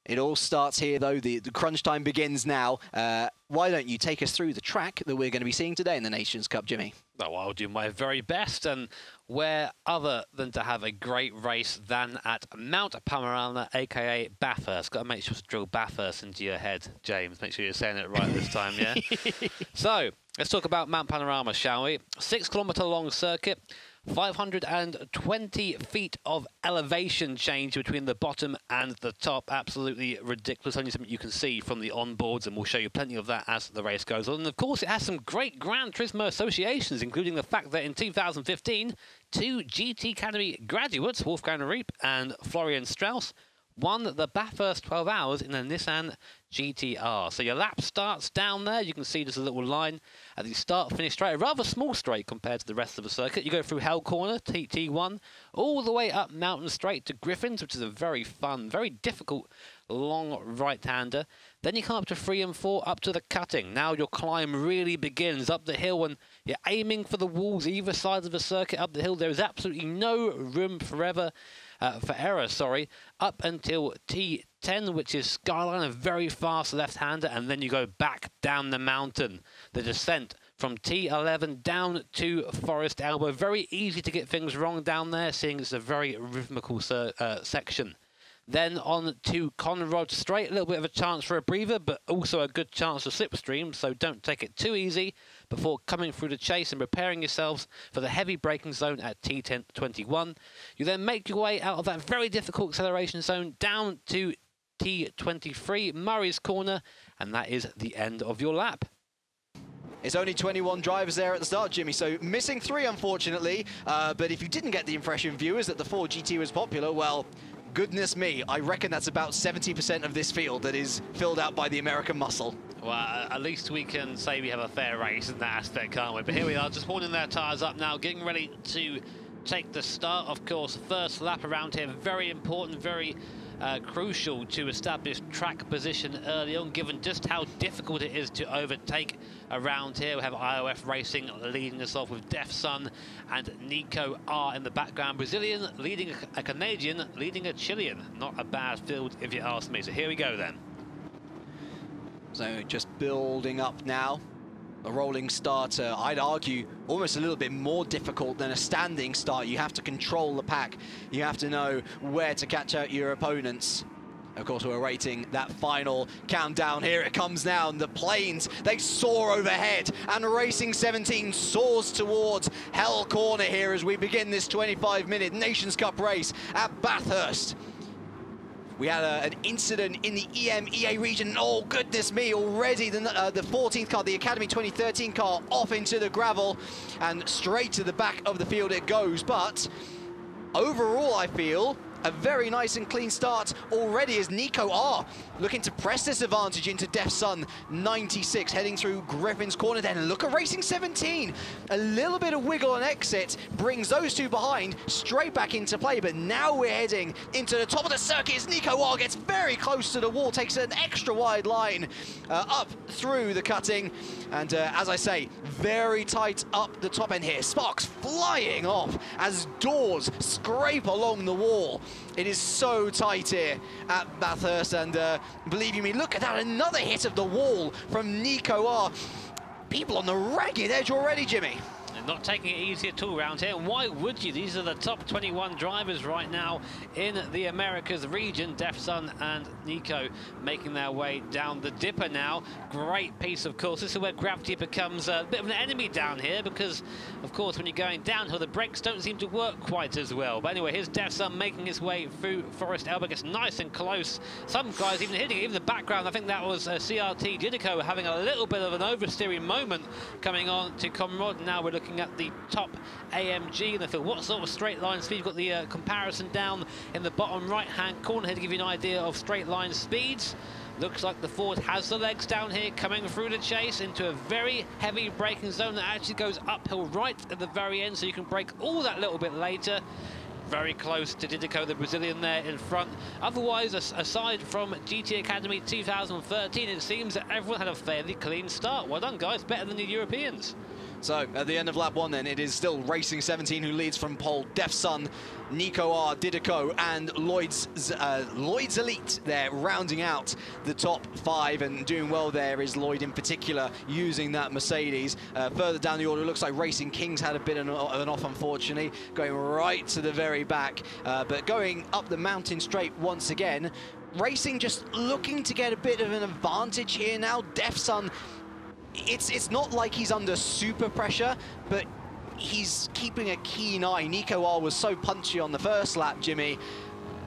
It all starts here, though. The crunch time begins now. Why don't you take us through the track that we're going to be seeing today in the Nations Cup, Jimmy? Oh, I'll do my very best, and where other than to have a great race than at Mount Panorama, aka Bathurst. Got to make sure to drill Bathurst into your head, James. Make sure you're saying it right this time, yeah? So, let's talk about Mount Panorama, shall we? 6-kilometre long circuit. 520 feet of elevation change between the bottom and the top. Absolutely ridiculous. Only something you can see from the onboards, and we'll show you plenty of that as the race goes on. And of course, it has some great Gran-turismo associations, including the fact that in 2015, 2 GT Academy graduates, Wolfgang Reep and Florian Strauss, won the Bathurst 12 Hours in a Nissan GTR. So your lap starts down there. You can see there's a little line at the start-finish straight, a rather small straight compared to the rest of the circuit. You go through Hell Corner, T1, all the way up Mountain Straight to Griffins, which is a very fun, very difficult long right-hander. Then you come up to 3 and 4, up to the cutting. Now your climb really begins up the hill, and you're aiming for the walls either side of the circuit up the hill. There is absolutely no room for error, up until T10, which is Skyline, a very fast left-hander, and then you go back down the mountain. The descent from T11 down to Forest Elbow. Very easy to get things wrong down there, seeing it's a very rhythmical section. Then on to Conrod Straight, a little bit of a chance for a breather, but also a good chance for slipstream, so don't take it too easy before coming through the chase and preparing yourselves for the heavy braking zone at T21. You then make your way out of that very difficult acceleration zone down to T23, Murray's Corner, and that is the end of your lap. It's only 21 drivers there at the start, Jimmy, so missing 3, unfortunately. But if you didn't get the impression, viewers, that the Ford GT was popular, well, goodness me, I reckon that's about 70% of this field that is filled out by the American muscle. Well, at least we can say we have a fair race in that aspect, can't we? But here we are, just holding their tyres up now, getting ready to take the start. Of course, first lap around here, very important, very crucial to establish track position early on, given just how difficult it is to overtake around here. We have IOF Racing leading us off with Def Sun and Nico R in the background. Brazilian leading a Canadian, leading a Chilean. Not a bad field if you ask me. So here we go then. So just building up now. A rolling start, I'd argue, almost a little bit more difficult than a standing start. You have to control the pack. You have to know where to catch out your opponents. Of course, we're awaiting that final countdown. Here it comes now, and the planes, they soar overhead, and Racing 17 soars towards Hell Corner here as we begin this 25-minute Nations Cup race at Bathurst. We had an incident in the EMEA region. Oh, goodness me, already the 14th car, the Academy 2013 car, off into the gravel, and straight to the back of the field it goes. But overall, I feel a very nice and clean start already as Nico R looking to press this advantage into Def Sun 96, heading through Griffin's Corner. Then look at Racing 17. A little bit of wiggle on exit brings those two behind straight back into play. But now we're heading into the top of the circuit as Nico R gets very close to the wall, takes an extra wide line up through the cutting. And as I say, very tight up the top end here. Sparks flying off as doors scrape along the wall. It is so tight here at Bathurst, and believe you me, look at that, another hit of the wall from Nico R. People on the ragged edge already, Jimmy. Not taking it easy at all around here. Why would you? These are the top 21 drivers right now in the Americas region. Def Sun and Nico making their way down the dipper now. Great piece of course. This is where gravity becomes a bit of an enemy down here, because of course when you're going downhill the brakes don't seem to work quite as well. But anyway, here's Def Sun making his way through Forest Elbow. Gets nice and close. Some guys even hitting it. Even the background, I think that was CRT Didico having a little bit of an oversteering moment coming on to Conrod. Now we're looking at the top AMG in the field. What sort of straight line speed? You've got the comparison down in the bottom right-hand corner here to give you an idea of straight line speeds. Looks like the Ford has the legs down here, coming through the chase into a very heavy braking zone that actually goes uphill right at the very end, so you can brake all that little bit later. Very close to Didico, the Brazilian, there in front. Otherwise, aside from GT Academy 2013, it seems that everyone had a fairly clean start. Well done, guys. Better than the Europeans. So at the end of lap 1 then, it is still Racing 17 who leads from pole. Defsun, Nico R, Didico, and Lloyd's Elite there rounding out the top 5, and doing well there is Lloyd in particular, using that Mercedes. Further down the order, it looks like Racing Kings had a bit of an off, unfortunately, going right to the very back. But going up the mountain straight once again, Racing just looking to get a bit of an advantage here now. Defsun, it's not like he's under super pressure, but he's keeping a keen eye. Nico R was so punchy on the first lap, Jimmy.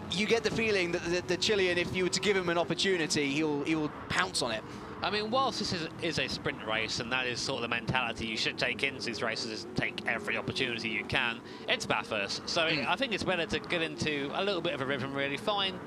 You get the feeling that the Chilean, if you were to give him an opportunity, he will pounce on it. I mean, whilst this is a sprint race, and that is sort of the mentality you should take into these races, is take every opportunity you can, it's Bathurst. So I think it's better to get into a little bit of a rhythm, really, find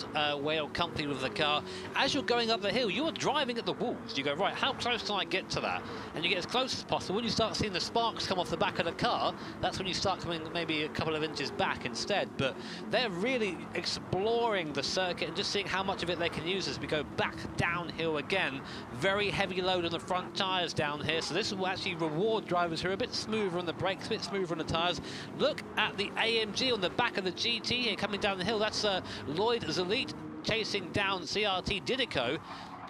where you're comfy with the car. As you're going up the hill, you're driving at the walls. You go, right, how close can I get to that? And you get as close as possible. When you start seeing the sparks come off the back of the car, that's when you start coming maybe a couple of inches back instead. But they're really exploring the circuit and just seeing how much of it they can use as we go back downhill again. Very heavy load on the front tyres down here, so this will actually reward drivers who are a bit smoother on the brakes, a bit smoother on the tyres. Look at the AMG on the back of the GT here coming down the hill. That's Lloyd's Elite chasing down CRT Didico.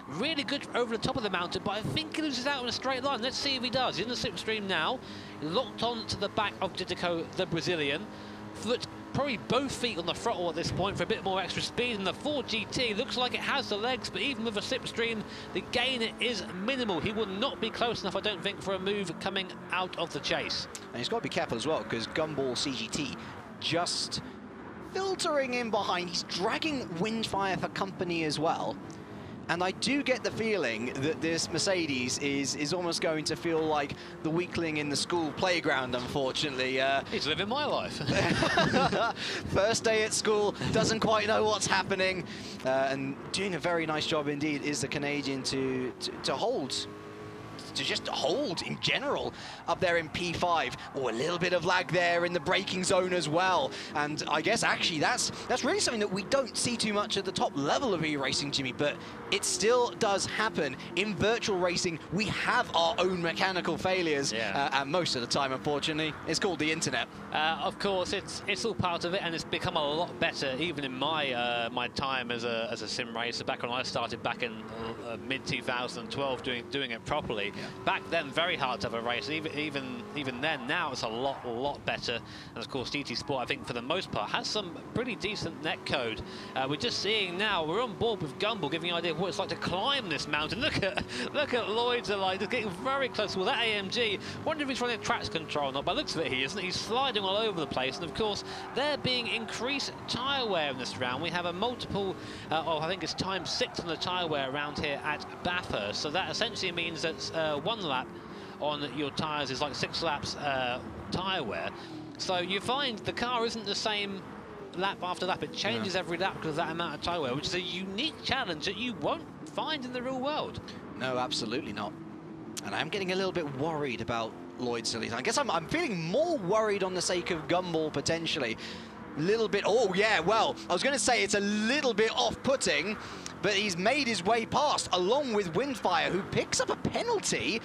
Really good over the top of the mountain, but I think he loses out on a straight line. Let's see if he does. He's in the slipstream now, locked on to the back of Didico, the Brazilian. Foot probably both feet on the throttle at this point for a bit more extra speed, and the Ford GT looks like it has the legs, but even with a slipstream, the gain is minimal. He will not be close enough, I don't think, for a move coming out of the chase. And he's got to be careful as well, because Gumball CGT just filtering in behind. He's dragging Windfire for company as well. And I do get the feeling that this Mercedes is almost going to feel like the weakling in the school playground, unfortunately. He's living my life. First day at school, doesn't quite know what's happening. And doing a very nice job indeed is the Canadian to hold. To just hold in general up there in P5. Oh, a little bit of lag there in the braking zone as well. And I guess actually that's really something that we don't see too much at the top level of e-racing, Jimmy, but it still does happen. In virtual racing, we have our own mechanical failures, and most of the time, unfortunately, it's called the internet. Of course, it's all part of it, and it's become a lot better, even in my my time as a sim racer, back when I started back in mid-2012 doing it properly. Back then, very hard to have a race. Even then, now it's a lot better. And of course, GT Sport, I think for the most part, has some pretty decent netcode. We're just seeing now, we're on board with Gumball, giving you an idea of what it's like to climb this mountain. Look at Lloyd's Elite, just getting very close. Well, that AMG, wonder if he's running traction control or not. By the looks of it, he isn't. He's sliding all over the place. And of course, there being increased tyre wear in this round, we have a multiple, I think it's ×6 on the tyre wear around here at Bathurst. So that essentially means that 1 lap on your tyres is like 6 laps tyre wear. So you find the car isn't the same lap after lap. It changes every lap because of that amount of tyre wear, which is a unique challenge that you won't find in the real world. No, absolutely not. And I'm getting a little bit worried about Lloyd's Elite. I guess I'm feeling more worried on the sake of Gumball, potentially. A little bit, oh yeah, well, I was going to say it's a little bit off-putting, but he's made his way past, along with Windfire, who picks up a penalty.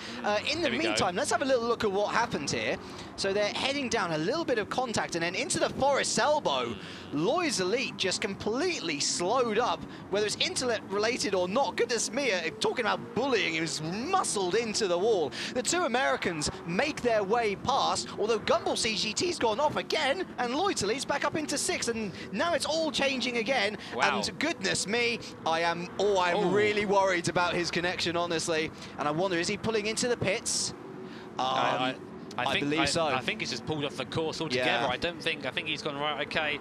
In the meantime, let's have a little look at what happened here. So they're heading down, a little bit of contact, and then into the Forest Elbow. Lloyd's Elite just completely slowed up, whether it's internet-related or not. Goodness me, talking about bullying, he was muscled into the wall. The two Americans make their way past, although Gumball CGT's gone off again, and Lloyd's Elite's back up into 6th, and now it's all changing again. Wow. And goodness me, I'm really worried about his connection, honestly. And I wonder, is he pulling into the pits? I believe so. I think he's just pulled off the course altogether. Yeah. I think he's gone, right, okay.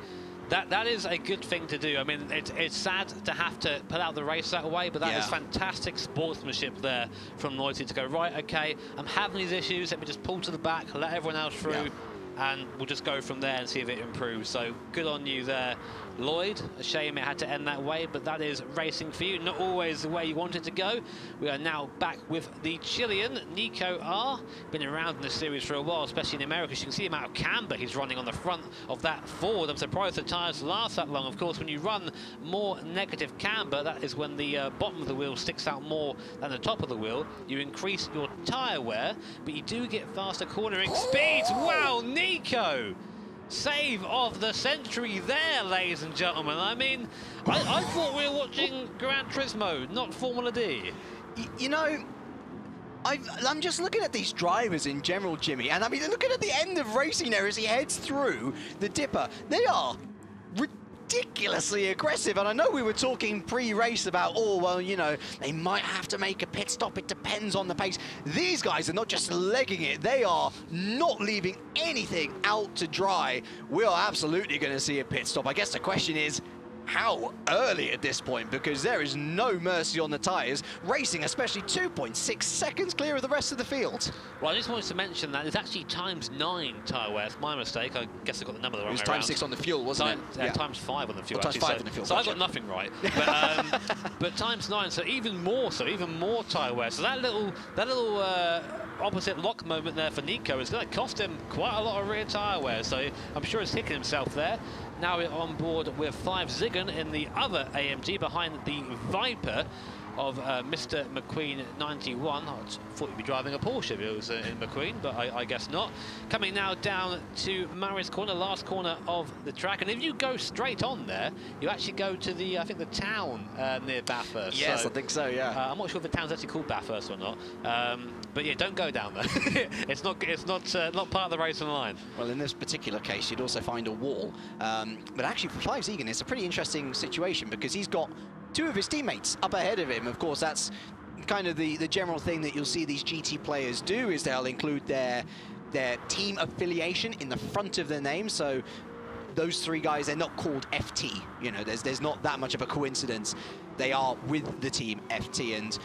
That is a good thing to do. I mean, it's sad to have to put out the race that way, but that is fantastic sportsmanship there from Lloyd to go, right, okay, I'm having these issues, let me just pull to the back, let everyone else through. and we'll just go from there and see if it improves. So good on you there, Lloyd. A shame it had to end that way, but that is racing for you. Not always the way you want it to go. We are now back with the Chilean, Nico R. Been around in this series for a while, especially in Americas. You can see the amount of camber he's running on the front of that Ford. I'm surprised the tyres last that long. Of course, when you run more negative camber, that is when the bottom of the wheel sticks out more than the top of the wheel. You increase your tyre wear, but you do get faster cornering speeds. Wow, Nico! Save of the century there, ladies and gentlemen. I mean, I thought we were watching Gran-turismo, not Formula D. You know, I'm just looking at these drivers in general, Jimmy, and I mean, looking at the end of racing there as he heads through the dipper. They are ridiculously aggressive, and I know we were talking pre-race about, oh, well, you know, they might have to make a pit stop. It depends on the pace. These guys are not just legging it. They are not leaving anything out to dry. We are absolutely going to see a pit stop. I guess the question is, how early at this point, because there is no mercy on the tyres. Racing, especially 2.6 seconds clear of the rest of the field. Well, I just wanted to mention that it's actually ×9 tyre wear. It's my mistake. I guess I got the number the wrong way around. It was ×6 on the fuel, wasn't it? Yeah, ×5 on the fuel. ×5 on the fuel. So I got nothing right. But ×9, so even more tyre wear. So that little opposite lock moment there for Nico is going to cost him quite a lot of rear tyre wear. So I'm sure he's kicking himself there. Now we're on board with 5 Ziggin in the other AMG behind the Viper of Mr. McQueen 91. I thought he'd be driving a Porsche if it was in McQueen, but I guess not. Coming now down to Murray's corner, last corner of the track. And if you go straight on there, you actually go to the, I think, the town near Bathurst. Yes, so, I think so, yeah. I'm not sure if the town's actually called Bathurst or not. But yeah, don't go down there. it's not part of the racing line. Well, in this particular case, you'd also find a wall. But actually, for 5 Ziggin, it's a pretty interesting situation because he's got 2 of his teammates up ahead of him. Of course, that's kind of the general thing that you'll see these GT players do, is they'll include their team affiliation in the front of their name. So those 3 guys, they're not called FT. You know, there's not that much of a coincidence. They are with the team FT and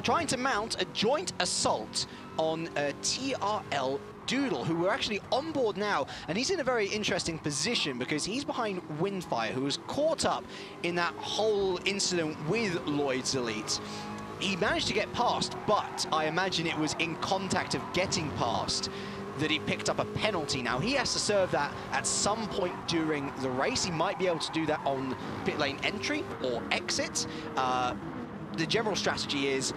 trying to mount a joint assault on TRL Doodle, who we're actually on board now, and he's in a very interesting position because he's behind Windfire, who was caught up in that whole incident with Lloyd's Elite. He managed to get past, but I imagine it was in contact of getting past that he picked up a penalty. Now, he has to serve that at some point during the race. He might be able to do that on pit lane entry or exit. The general strategy is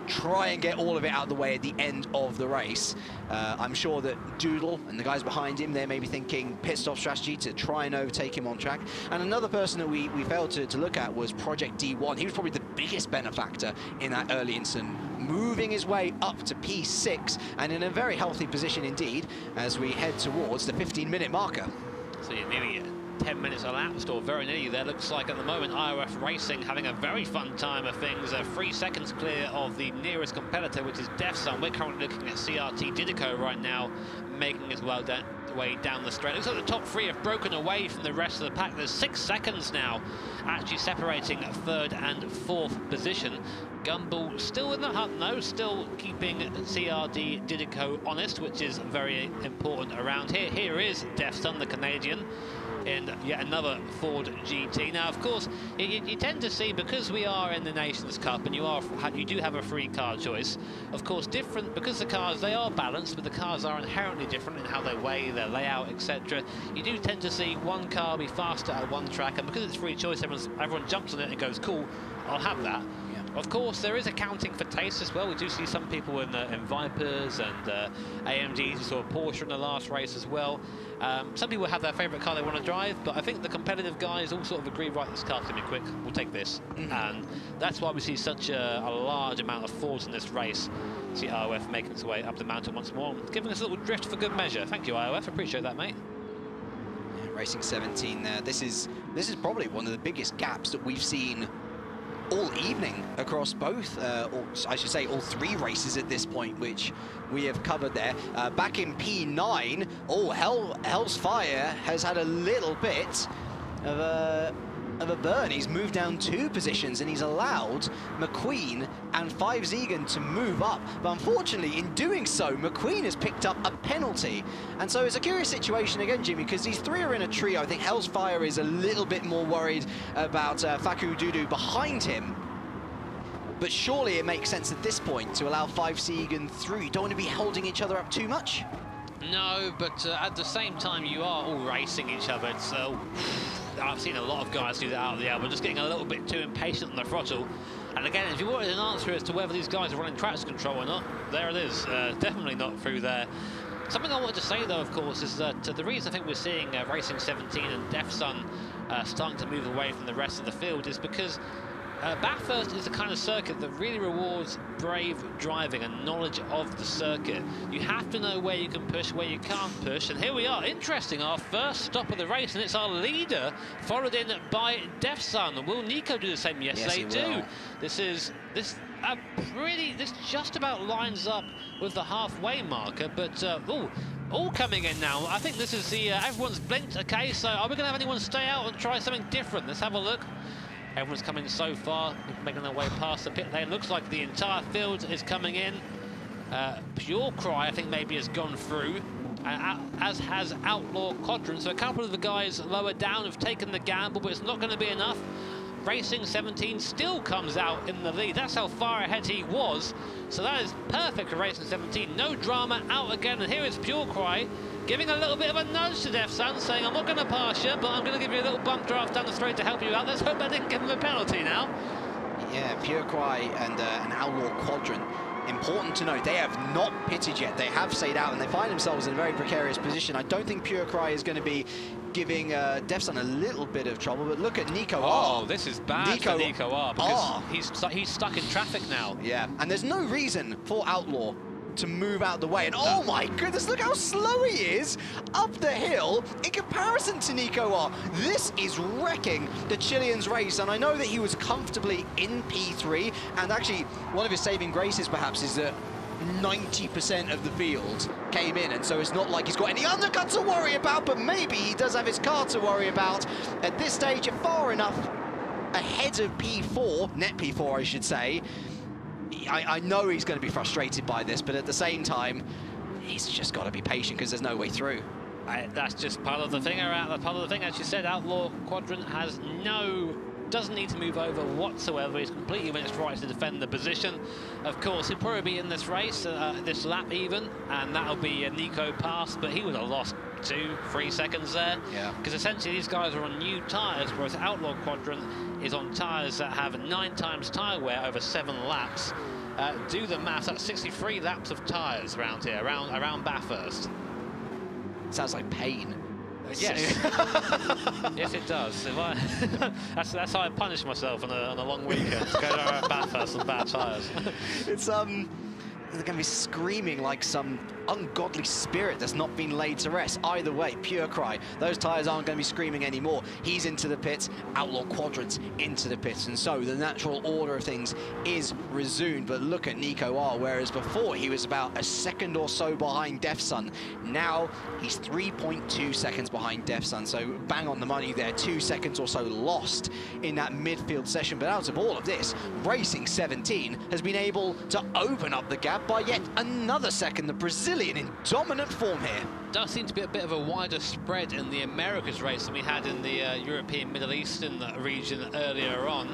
try and get all of it out of the way at the end of the race. I'm sure that Doodle and the guys behind him, they may be thinking pit stop strategy to try and overtake him on track. And another person that we failed to look at was Project D1. He was probably the biggest benefactor in that early incident, moving his way up to P6 and in a very healthy position indeed as we head towards the 15-minute marker. So you're nearly 10 minutes elapsed, or very nearly there. Looks like at the moment IOF Racing having a very fun time of things. 3 seconds clear of the nearest competitor, which is DEFSUN. We're currently looking at CRT Didico right now, making his way down the straight. Looks like the top 3 have broken away from the rest of the pack. There's 6 seconds now actually separating 3rd and 4th position. Gumball still in the hunt though, still keeping CRD Didico honest, which is very important around here. Here is DEFSUN, the Canadian, in yet another Ford GT. Now, of course, you tend to see, because we are in the Nations Cup and you do have a free car choice, of course, different, because the cars, they are balanced, but the cars are inherently different in how they weigh, their layout, etc. You do tend to see one car be faster at one track, and because it's free choice, everyone jumps on it and goes, cool, I'll have that. Of course, there is accounting for taste as well. We do see some people in Vipers and AMGs. We saw a Porsche in the last race as well. Some people have their favourite car they want to drive, but I think the competitive guys all sort of agree, right, this car's going to be quick, we'll take this. And that's why we see such a large amount of Fords in this race. See IOF making its way up the mountain once more, giving us a little drift for good measure. Thank you, IOF, appreciate that, mate. Yeah, racing 17 there. This is probably one of the biggest gaps that we've seen all evening across both, or I should say all 3 races at this point, which we have covered there. Back in P9, oh, Hell's Fire has had a little bit of a of a burn. He's moved down 2 positions and he's allowed McQueen and 5Ziegen to move up. But unfortunately, in doing so, McQueen has picked up a penalty. And so it's a curious situation again, Jimmy, because these 3 are in a trio. I think Hellsfire is a little bit more worried about Faku Dudu behind him. But surely it makes sense at this point to allow 5Ziegen through. You don't want to be holding each other up too much. No, but at the same time, you are all racing each other. It's, I've seen a lot of guys do that out of the elbow, just getting a little bit too impatient on the throttle. And again, if you wanted an answer as to whether these guys are running traction control or not, there it is. Definitely not through there. Something I wanted to say, though, of course, is that the reason I think we're seeing Racing 17 and Defsun starting to move away from the rest of the field is because Bathurst is the kind of circuit that really rewards brave driving and knowledge of the circuit. You have to know where you can push, where you can't push, and here we are. Interesting, our first stop of the race, and it's our leader, followed in by Defsun. Will Nico do the same? Yes, they do. This just about lines up with the halfway marker, but all coming in now. I think this is the everyone's blinked. Okay, so are we going to have anyone stay out and try something different? Let's have a look. Everyone's coming so far, making their way past the pit lane. Looks like the entire field is coming in. Pure Cry, I think, maybe has gone through, as has Outlaw Quadrant. So a couple of the guys lower down have taken the gamble, but it's not going to be enough. Racing 17 still comes out in the lead. That's how far ahead he was. So that is perfect for Racing 17. No drama, out again. And here is Pure Cry, giving a little bit of a nudge to Defsun, saying, I'm not going to pass you, but I'm going to give you a little bump draft down the straight to help you out. Let's hope I didn't give him a penalty now. Yeah, Pure Cry and an Outlaw Quadrant. Important to note, they have not pitted yet. They have stayed out and they find themselves in a very precarious position. I don't think Pure Cry is going to be giving Defsun a little bit of trouble, but look at Nico R. Oh, this is bad for Nico R, because he's stuck in traffic now. Yeah, and there's no reason for Outlaw to move out the way, and oh my goodness, look how slow he is up the hill in comparison to Nico R. This is wrecking the Chilean's race, and I know that he was comfortably in P3, and actually one of his saving graces perhaps is that 90% of the field came in, and so it's not like he's got any undercut to worry about, but maybe he does have his car to worry about. At this stage, far enough ahead of P4, net P4 I should say. I know he's going to be frustrated by this, but at the same time, he's just got to be patient because there's no way through. That's just part of the thing. As you said, Outlaw Quadrant doesn't need to move over whatsoever. He's completely within his rights to defend the position. Of course, he'll probably be in this race, this lap even, and that'll be a Nico pass, but he would have lost 2-3 seconds there. Yeah. Because essentially these guys are on new tyres, whereas Outlaw Quadrant is on tyres that have 9 times tyre wear over 7 laps. Do the maths, that's 63 laps of tyres around here, around Bathurst. Sounds like pain. Yes. Yes, it does. That's how I punish myself on a long weekend. Go around Bathurst on bad tyres. It's they're going to be screaming like some ungodly spirit that's not been laid to rest. Either way, Pure Cry, those tyres aren't going to be screaming anymore. He's into the pits, Outlaw Quadrant's into the pits, and so the natural order of things is resumed. But look at Nico R, whereas before he was about a second or so behind Defsun. Now he's 3.2 seconds behind Defsun, so bang on the money there, 2 seconds or so lost in that midfield session. But out of all of this, Racing 17 has been able to open up the gap by yet another second. The Brazilian in dominant form here. Does seem to be a bit of a wider spread in the Americas race than we had in the European Middle Eastern region earlier on.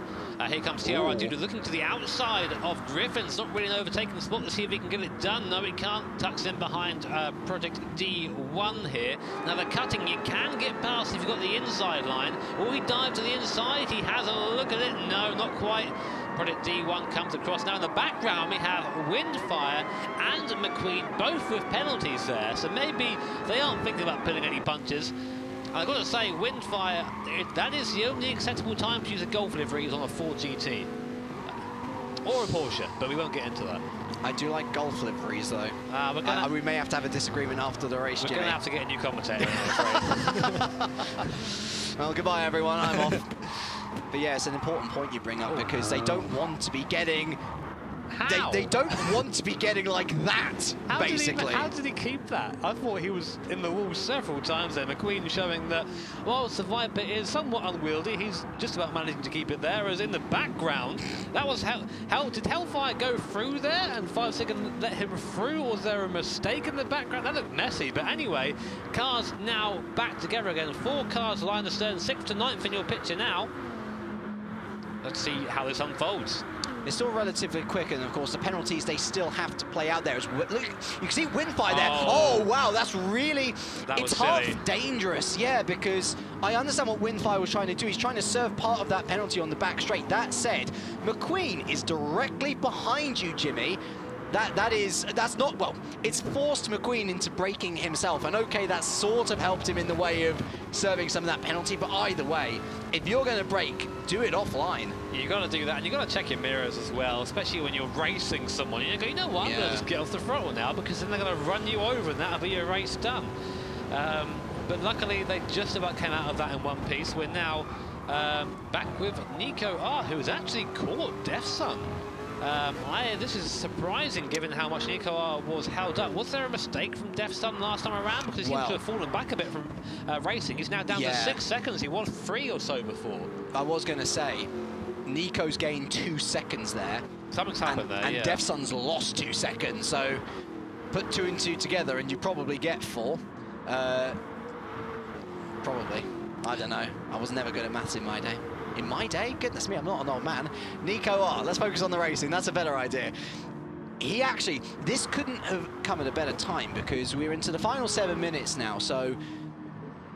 Here comes TRR Dudu looking to the outside of Griffin's, not really an overtaking spot to see if he can get it done. No, he can't. Tucks in behind Project D1 here. Now the cutting, you can get past if you've got the inside line. Will he dive to the inside? He has a look at it. No, not quite. Project D1 comes across. Now in the background we have Windfire and McQueen, both with penalties there, so maybe they aren't thinking about pulling any punches. I've got to say, Windfire, that is the only acceptable time to use a Golf livery on a Ford GT. Or a Porsche, but we won't get into that. I do like Golf liveries though. We may have to have a disagreement after the race, We're going to have to get a new commentator, I'm afraid. Well, goodbye everyone, I'm off. But yeah, it's an important point you bring up because they don't want to be getting How? They don't want to be getting like that, basically. How did he keep that? I thought he was in the wall several times there. McQueen showing that whilst the Viper is somewhat unwieldy, he's just about managing to keep it there. As in the background, that was how did Hellfire go through there and 5 seconds let him through? Or was there a mistake in the background? That looked messy. But anyway, cars now back together again. 4 cars line astern, 6th to 9th in your picture now. Let's see how this unfolds. It's still relatively quick, and of course the penalties they still have to play out there. Look, you can see Windfire there. Oh wow, that's really, it's half dangerous, yeah, because I understand what Windfire was trying to do. He's trying to serve part of that penalty on the back straight. That said, McQueen is directly behind you, Jimmy. That's not, well, it's forced McQueen into braking himself, and okay, that sort of helped him in the way of serving some of that penalty, but either way, if you're going to brake, do it offline. You've got to do that, and you've got to check your mirrors as well, especially when you're racing someone. You go, you know what, I'm going to just get off the throttle now, because then they're going to run you over, and that'll be your race done. But luckily, they just about came out of that in one piece. We're now back with Nico R, who has actually caught Deathsun. This is surprising given how much Nico R was held up. Was there a mistake from Deathsun last time around? Because he seems to have fallen back a bit from racing. He's now down to 6 seconds. He was 3 or so before. I was going to say, Nico's gained 2 seconds there. Something's happened there, and Deathsun's lost 2 seconds. So put 2 and 2 together and you probably get 4. Probably. I don't know. I was never good at maths in my day. In my day? Goodness me, I'm not an old man. Nico R, let's focus on the racing. That's a better idea. He actually, this couldn't have come at a better time because we're into the final 7 minutes now. So,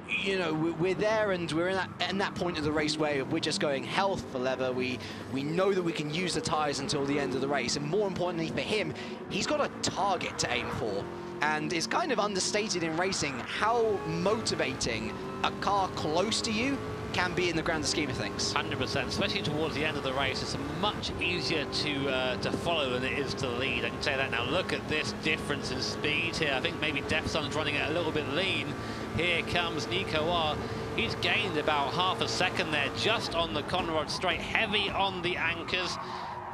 you know, we're there and we're in that point of the race where we're just going hell for leather. We know that we can use the tyres until the end of the race. And more importantly for him, he's got a target to aim for. And it's kind of understated in racing how motivating a car close to you can be in the grander scheme of things. 100%, especially towards the end of the race. It's much easier to follow than it is to lead. I can say that now. Look at this difference in speed here. I think maybe Deathsun's running it a little bit lean. Here comes Nico R. He's gained about half a second there, just on the Conrod straight, heavy on the anchors.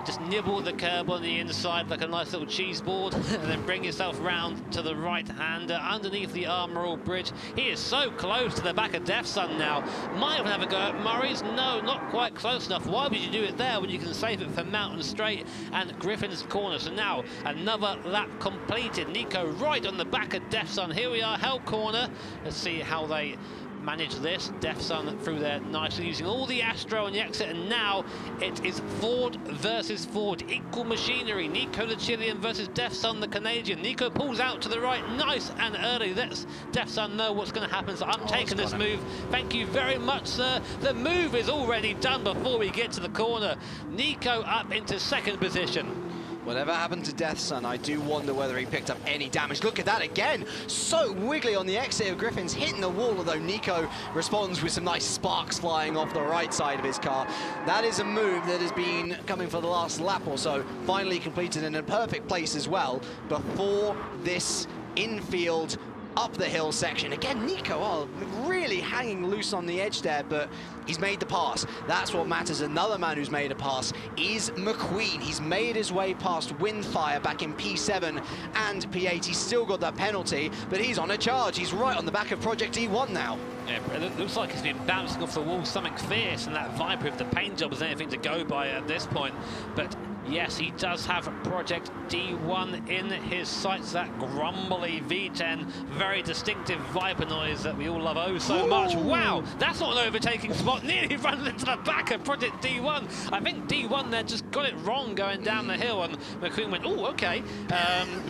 Just nibble the curb on the inside like a nice little cheese board and then bring yourself round to the right-hander underneath the Armoural Bridge. He is so close to the back of Deathsun now. Might even have a go at Murray's. No, not quite close enough. Why would you do it there when you can save it for Mountain Straight and Griffin's Corner? So now another lap completed. Nico right on the back of Deathsun. Here we are, Hell Corner. Let's see how they manage this. Deathsun through there nicely, using all the Astro on the exit, and now it is Ford versus Ford. Equal machinery. Nico the Chilean versus Deathsun the Canadian. Nico pulls out to the right, nice and early. Lets Deathsun know what's going to happen. So I'm taking this move. Thank you very much, sir. The move is already done before we get to the corner. Nico up into 2nd position. Whatever happened to Deathsun, I do wonder whether he picked up any damage. Look at that again. So wiggly on the exit of Griffin's, hitting the wall, although Nico responds with some nice sparks flying off the right side of his car. That is a move that has been coming for the last lap or so. Finally completed in a perfect place as well before this infield up the hill section. Again, Nico really hanging loose on the edge there, but he's made the pass. That's what matters. Another man who's made a pass is McQueen. He's made his way past Windfire back in P7 and P8. He's still got that penalty, but he's on a charge. He's right on the back of Project D1 now. Yeah, it looks like he's been bouncing off the wall, something fierce, and that Viper, if the paint job is anything to go by at this point. But yes, he does have Project D1 in his sights, that grumbly V10, very distinctive Viper noise that we all love oh so much. Wow, that's not an overtaking spot, nearly runs into the back of Project D1. I think D1 there just got it wrong going down the hill, and McQueen went, oh, okay,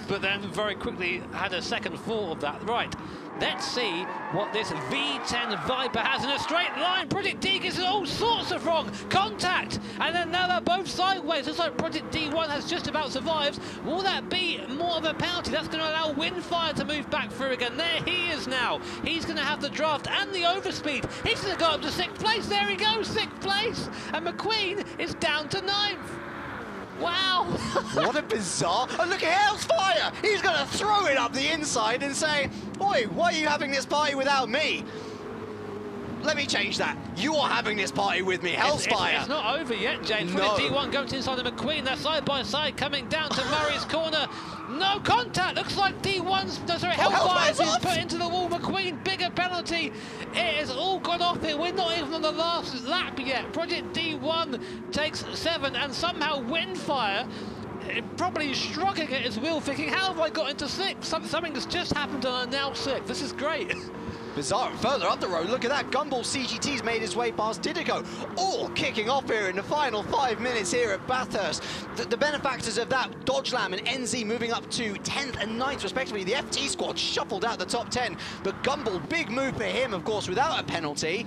but then very quickly had a second thought of that. Right, let's see what this V10 Viper has in a straight line. Project D gets all sorts of wrong. Contact, and then now they're both sideways. Looks like Project D1 has just about survived. Will that be more of a penalty? That's going to allow Windfire to move back through again. There he is now. He's going to have the draft and the overspeed. He's going to go up to 6th place. There he goes, 6th place. And McQueen is down to 9th. Wow! What a bizarre... Oh, look at Hellfire! He's going to throw it up the inside and say, "Oi, why are you having this party without me?" let me change that. You are having this party with me, Hellfire. It's not over yet, James. No. D1 going to inside the McQueen. They're side by side coming down to Murray's corner. No contact. Looks like D1's, no, sorry, Hellfire's been put into the wall. McQueen, bigger penalty. It has all gone off here. We're not even on the last lap yet. Project D1 takes 7, and somehow Windfire probably struggling at his wheel, thinking, how have I got into 6? Something has just happened and I'm now 6. This is great. Bizarre. Further up the road, look at that. Gumball CGT's made his way past Didico. All kicking off here in the final 5 minutes here at Bathurst. The benefactors of that, Dodge Lamb and NZ moving up to 10th and 9th respectively. The FT squad shuffled out the top 10, but Gumball, big move for him, of course, without a penalty.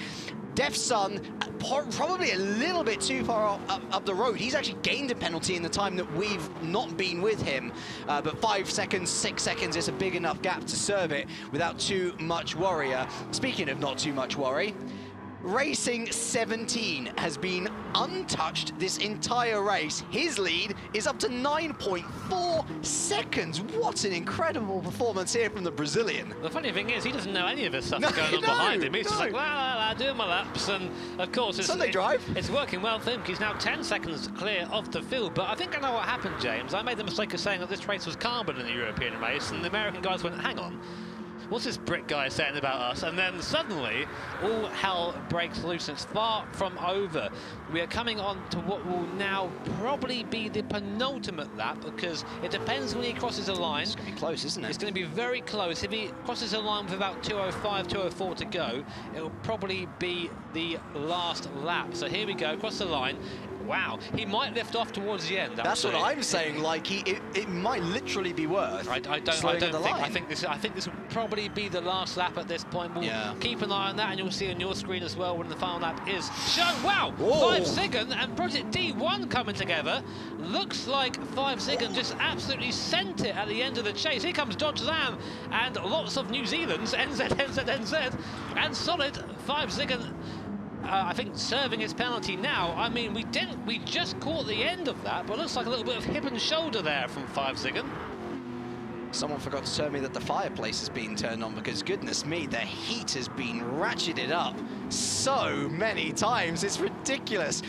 Def Sun, probably a little bit too far up the road. He's actually gained a penalty in the time that we've not been with him. But 5 seconds, 6 seconds is a big enough gap to serve it without too much worry. Speaking of not too much worry, Racing 17 has been untouched this entire race. His lead is up to 9.4 seconds. What an incredible performance here from the Brazilian. The funny thing is, he doesn't know any of this stuff going on behind him. He's just like, la, la, la, doing my laps. And of course, Sunday drive. It's working well for him. He's now 10 seconds clear of the field. But I think I know what happened, James. I made the mistake of saying that this race was calmer than the European race, and the American guys went, hang on. What's this Brit guy saying about us? And then suddenly, all hell breaks loose. It's far from over. We are coming on to what will now probably be the penultimate lap, because it depends when he crosses a line. It's going to be close, isn't it? It's going to be very close. If he crosses a line with about 2:05, 2:04 to go, it will probably be the last lap. So here we go, across the line. Wow, he might lift off towards the end. That's what I'm saying. Like it might literally be worth. I think this will probably be the last lap at this point. We'll keep an eye on that, and you'll see on your screen as well when the final lap is shown. Wow, whoa. 5 Sigan and Project D1 coming together. Looks like 5 Sigan just absolutely sent it at the end of the chase. Here comes Dodge Lamb and lots of New Zealand's NZ, and solid 5 Sigan. I think serving his penalty now. I mean, we just caught the end of that, but looks like a little bit of hip and shoulder there from 5 Sigan. Someone forgot to tell me that the fireplace has been turned on, because goodness me, the heat has been ratcheted up so many times. It's ridiculous.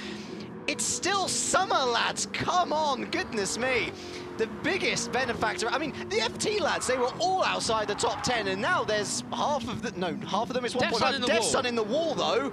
It's still summer, lads. Come on, goodness me. The biggest benefactor, I mean, the FT lads, they were all outside the top 10, and now there's half of them is 1.5. Def Sun in the wall, though.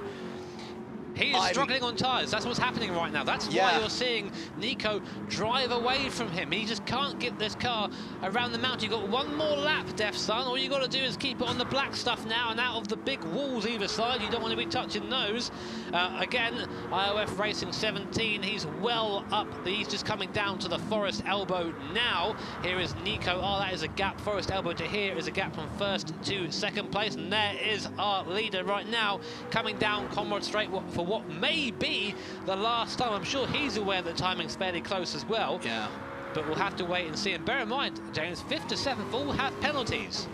He is struggling on tyres. That's what's happening right now. That's why you're seeing Nico drive away from him. He just can't get this car around the mountain. You've got one more lap, Def Sun. All you got to do is keep it on the black stuff now and out of the big walls either side. You don't want to be touching those. Again, IOF Racing 17. He's well up. He's just coming down to the Forest Elbow now. Here is Nico. Oh, that is a gap. Forest Elbow to here is a gap from first to second place. And there is our leader right now coming down Conrad Straight for what may be the last time. I'm sure he's aware that timing's fairly close as well. Yeah. But we'll have to wait and see. And bear in mind, James, 5th to 7th all have penalties.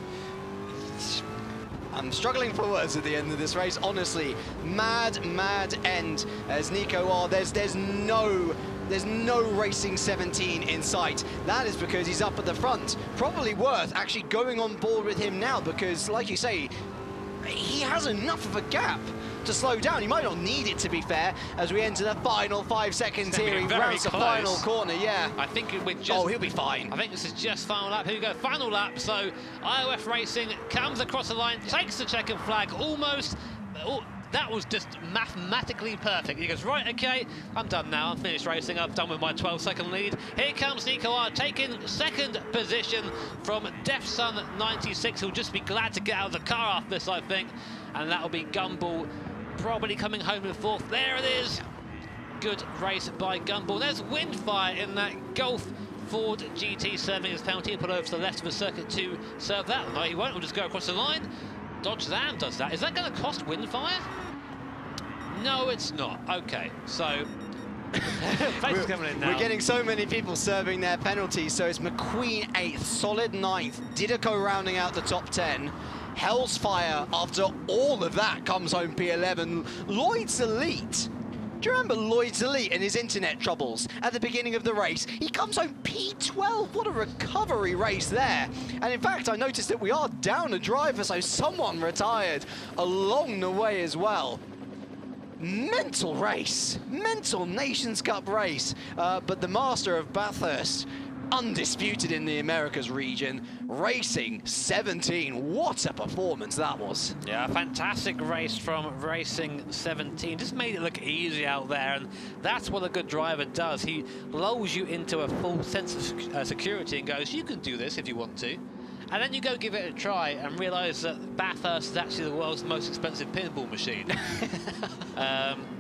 I'm struggling for words at the end of this race. Honestly, mad end as Nico are. There's no Racing 17 in sight. That is because he's up at the front. Probably worth actually going on board with him now, because, like you say, he has enough of a gap to slow down. He might not need it, to be fair, as we enter the final 5 seconds here. He rounds the final corner, I think we're just... Oh, he'll be fine. I think this is just final lap. Here we go, final lap. So IOF Racing comes across the line, takes the checkered flag almost. Oh, that was just mathematically perfect. He goes, right, okay, I'm done now. I'm finished racing. I'm done with my 12-second lead. Here comes Nico R, taking 2nd position from Def Sun 96. He'll just be glad to get out of the car after this, I think. And that'll be Gumball probably coming home in 4th. There it is. Good race by Gumball. There's Windfire in that Golf Ford GT serving his penalty. He'll put over to the left of the circuit to serve that. No, he won't. He'll just go across the line. Dodge Lamb does that. Is that going to cost Windfire? No, it's not. Okay, so we're getting so many people serving their penalties. So it's McQueen 8th, solid 9th, Didico rounding out the top 10. Hell's Fire, after all of that, comes home P11. Lloyd's Elite Do you remember Lloyd's Elite and his internet troubles at the beginning of the race? He comes home P12. What a recovery race there. And in fact, I noticed that we are down a driver, so someone retired along the way as well. Mental race, mental Nations Cup race, but the master of Bathurst, undisputed in the Americas region, racing 17. What a performance that was. Yeah, a fantastic race from Racing 17. Just made it look easy out there, and that's what a good driver does. He lulls you into a full sense of security and goes, you can do this if you want to. And then you go give it a try and realise that Bathurst is actually the world's most expensive pinball machine.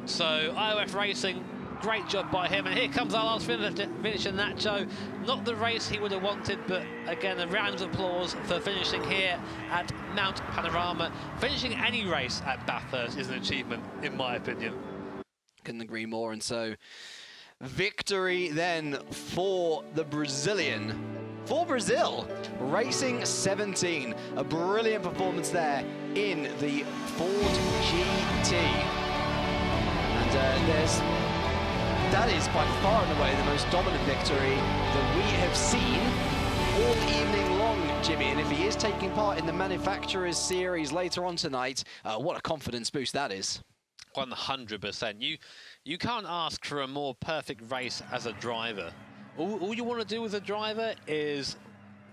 So IOF Racing, great job by him. And here comes our last finisher, Nacho. Not the race he would have wanted, but again, a round of applause for finishing here at Mount Panorama. Finishing any race at Bathurst is an achievement, in my opinion. Couldn't agree more. And so, victory then for the Brazilian. For Brazil, Racing 17. A brilliant performance there in the Ford GT. And that is by far and away the most dominant victory that we have seen all evening long, Jimmy. And if he is taking part in the Manufacturers Series later on tonight, what a confidence boost that is. 100%. You can't ask for a more perfect race as a driver. All you want to do as a driver is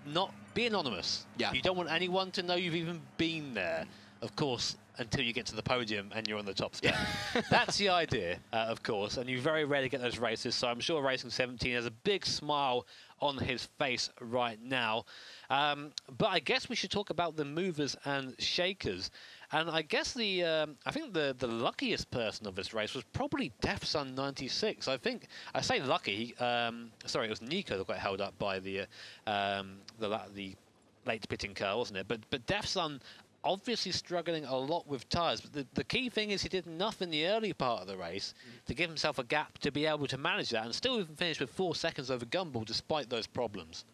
not be anonymous. Yeah. You don't want anyone to know you've even been there, of course, until you get to the podium and you're on the top step. Yeah. That's the idea, of course, and you very rarely get those races, so I'm sure Racing 17 has a big smile on his face right now. But I guess we should talk about the movers and shakers. And I guess I think the luckiest person of this race was probably DefSun96. I say lucky. Sorry, it was Nico that got held up by the late pitting car, wasn't it? But DefSun obviously struggling a lot with tyres. But the key thing is he did enough in the early part of the race to give himself a gap to be able to manage that, and still even finished with 4 seconds over Gumbel despite those problems.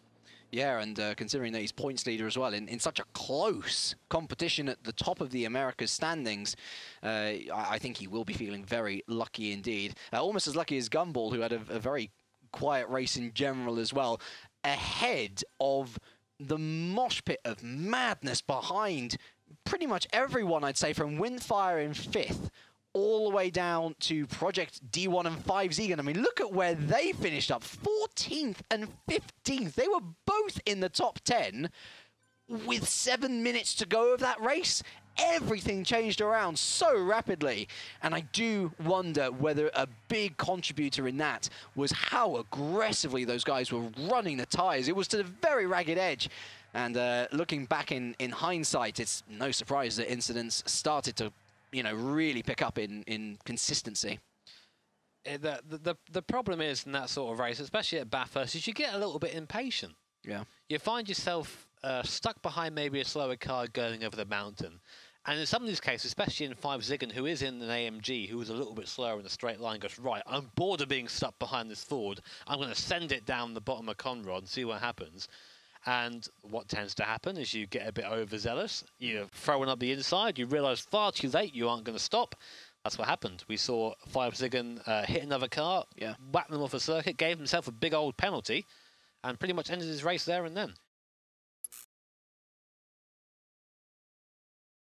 Yeah, and considering that he's points leader as well, in such a close competition at the top of the Americas standings, I think he will be feeling very lucky indeed. Almost as lucky as Gumbel, who had a very quiet race in general as well, ahead of the mosh pit of madness behind pretty much everyone, I'd say, from Windfire in 5th all the way down to Project D1 and 5Z. And I mean, look at where they finished up, 14th and 15th. They were both in the top 10 with 7 minutes to go of that race. Everything changed around so rapidly. And I do wonder whether a big contributor in that was how aggressively those guys were running the tyres. It was to the very ragged edge. And looking back in hindsight, it's no surprise that incidents started to, you know, really pick up in consistency. The problem is in that sort of race, especially at Bathurst, is you get a little bit impatient. Yeah. You find yourself stuck behind maybe a slower car going over the mountain. And in some of these cases, especially in 5 Ziggin, who is in an AMG, who is a little bit slower in a straight line, goes, right, I'm bored of being stuck behind this Ford. I'm going to send it down the bottom of Conrod and see what happens. And what tends to happen is you get a bit overzealous. You're throwing up the inside. You realise far too late you aren't going to stop. That's what happened. We saw 5 Ziggin hit another car, whack them off a circuit, gave himself a big old penalty, and pretty much ended his race there and then.